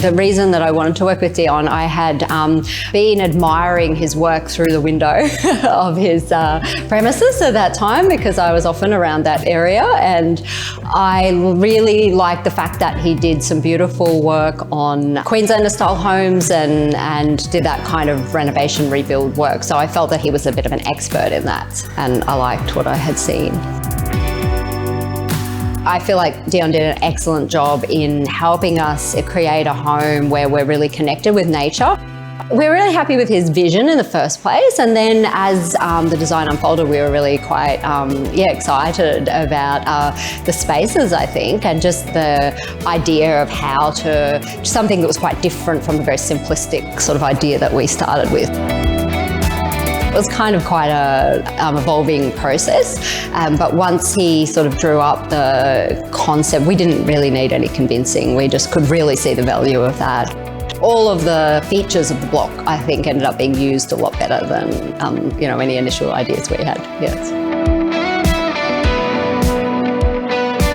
The reason that I wanted to work with Dion, I had been admiring his work through the window of his premises at that time, because I was often around that area, and I really liked the fact that he did some beautiful work on Queenslander style homes and did that kind of renovation rebuild work. So I felt that he was a bit of an expert in that, and I liked what I had seen. I feel like Dion did an excellent job in helping us create a home where we're really connected with nature. We're really happy with his vision in the first place, and then as the design unfolded, we were really quite excited about the spaces, I think, and just the idea of how to, something that was quite different from the very simplistic sort of idea that we started with. It was kind of quite a evolving process, but once he sort of drew up the concept, we didn't really need any convincing. We just could really see the value of that. All of the features of the block, I think, ended up being used a lot better than any initial ideas we had. Yes.